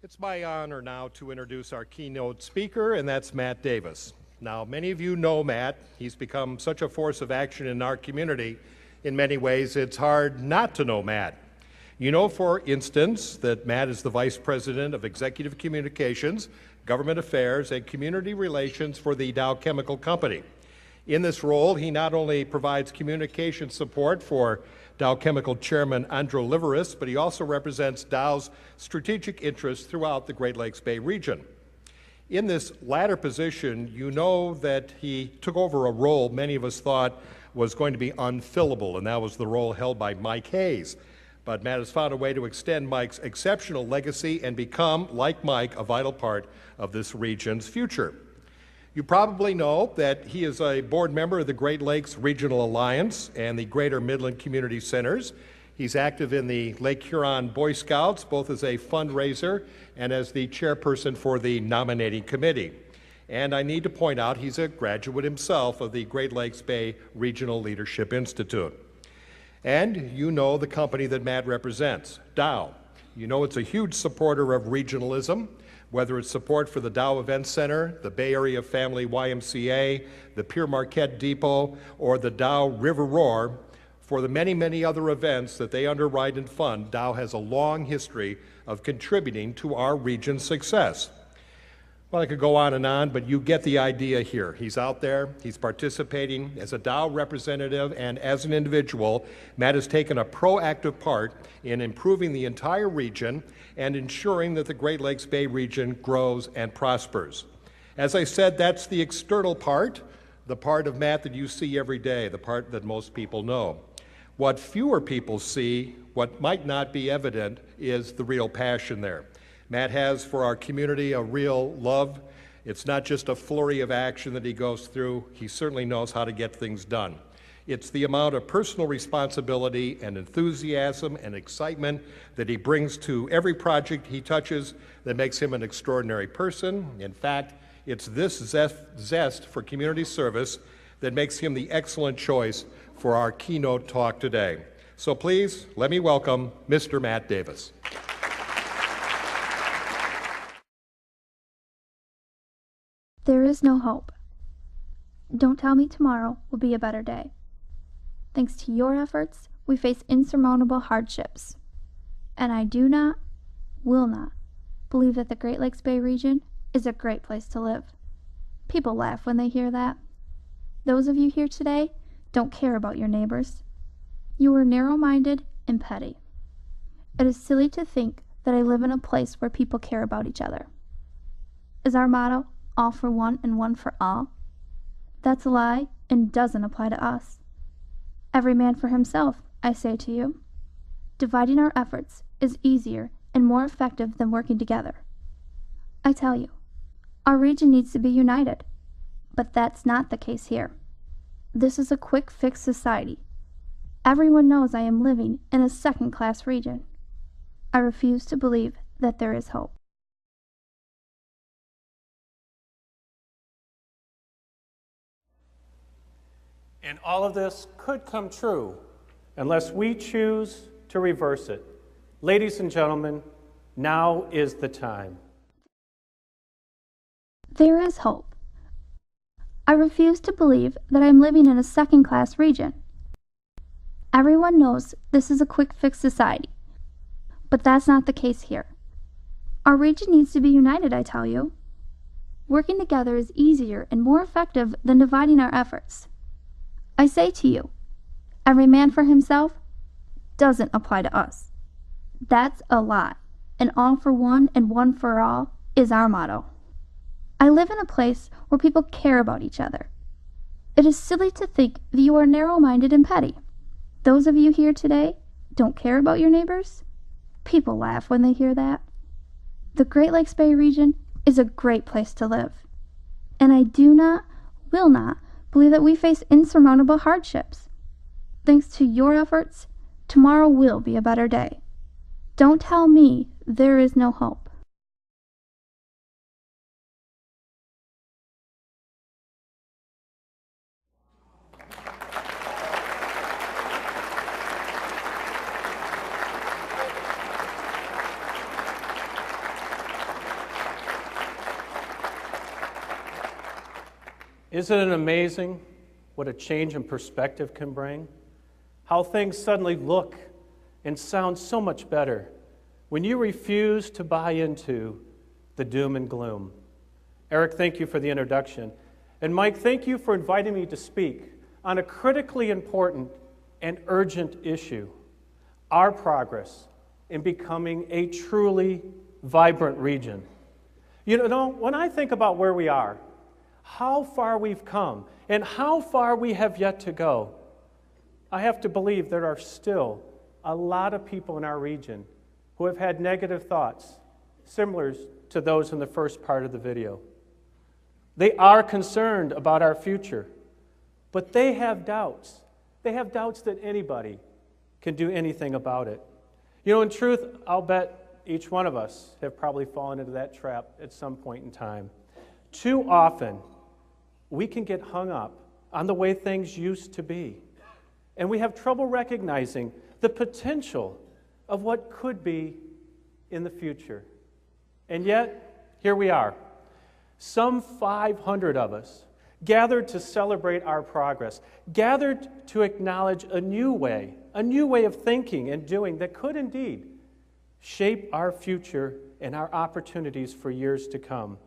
It's my honor now to introduce our keynote speaker, and that's Matt Davis. Now, many of you know Matt. He's become such a force of action in our community. In many ways, it's hard not to know Matt. You know, for instance, that Matt is the Vice President of Executive Communications, Government Affairs, and Community Relations for the Dow Chemical Company. In this role, he not only provides communication support for Dow Chemical Chairman Andrew Liveris, but he also represents Dow's strategic interests throughout the Great Lakes Bay region. In this latter position, you know that he took over a role many of us thought was going to be unfillable, and that was the role held by Mike Hayes. But Matt has found a way to extend Mike's exceptional legacy and become, like Mike, a vital part of this region's future. You probably know that he is a board member of the Great Lakes Regional Alliance and the Greater Midland Community Centers. He's active in the Lake Huron Boy Scouts, both as a fundraiser and as the chairperson for the nominating committee. And I need to point out he's a graduate himself of the Great Lakes Bay Regional Leadership Institute. And you know the company that Matt represents, Dow. You know it's a huge supporter of regionalism, whether it's support for the Dow Event Center, the Bay Area Family YMCA, the Pere Marquette Depot, or the Dow River Roar. For the many, many other events that they underwrite and fund, Dow has a long history of contributing to our region's success. Well, I could go on, but you get the idea here. He's out there, he's participating as a Dow representative, and as an individual, Matt has taken a proactive part in improving the entire region and ensuring that the Great Lakes Bay region grows and prospers. As I said, that's the external part, the part of Matt that you see every day, the part that most people know. What fewer people see, what might not be evident, is the real passion there. Matt has for our community a real love. It's not just a flurry of action that he goes through. He certainly knows how to get things done. It's the amount of personal responsibility and enthusiasm and excitement that he brings to every project he touches that makes him an extraordinary person. In fact, it's this zest for community service that makes him the excellent choice for our keynote talk today. So please, let me welcome Mr. Matt Davis. There is no hope. Don't tell me tomorrow will be a better day. Thanks to your efforts, we face insurmountable hardships. And I do not, will not, believe that the Great Lakes Bay region is a great place to live. People laugh when they hear that. Those of you here today don't care about your neighbors. You are narrow-minded and petty. It is silly to think that I live in a place where people care about each other. Is our motto all for one and one for all? That's a lie and doesn't apply to us. Every man for himself, I say to you. Dividing our efforts is easier and more effective than working together. I tell you, our region needs to be united, but that's not the case here. This is a quick-fix society. Everyone knows I am living in a second-class region. I refuse to believe that there is hope. And all of this could come true unless we choose to reverse it. Ladies and gentlemen, now is the time. There is hope. I refuse to believe that I'm living in a second-class region. Everyone knows this is a quick-fix society, but that's not the case here. Our region needs to be united, I tell you. Working together is easier and more effective than dividing our efforts. I say to you, every man for himself doesn't apply to us. That's a lie, and all for one and one for all is our motto. I live in a place where people care about each other. It is silly to think that you are narrow-minded and petty. Those of you here today don't care about your neighbors? People laugh when they hear that. The Great Lakes Bay region is a great place to live, and I do not, will not, believe that we face insurmountable hardships. Thanks to your efforts, tomorrow will be a better day. Don't tell me there is no hope. Isn't it amazing what a change in perspective can bring? How things suddenly look and sound so much better when you refuse to buy into the doom and gloom. Eric, thank you for the introduction. And Mike, thank you for inviting me to speak on a critically important and urgent issue, our progress in becoming a truly vibrant region. You know, when I think about where we are, how far we've come, and how far we have yet to go, I have to believe there are still a lot of people in our region who have had negative thoughts, similar to those in the first part of the video. They are concerned about our future, but they have doubts. They have doubts that anybody can do anything about it. You know, in truth, I'll bet each one of us have probably fallen into that trap at some point in time. Too often, we can get hung up on the way things used to be, and we have trouble recognizing the potential of what could be in the future. And yet, here we are, some 500 of us, gathered to celebrate our progress, gathered to acknowledge a new way of thinking and doing that could indeed shape our future and our opportunities for years to come.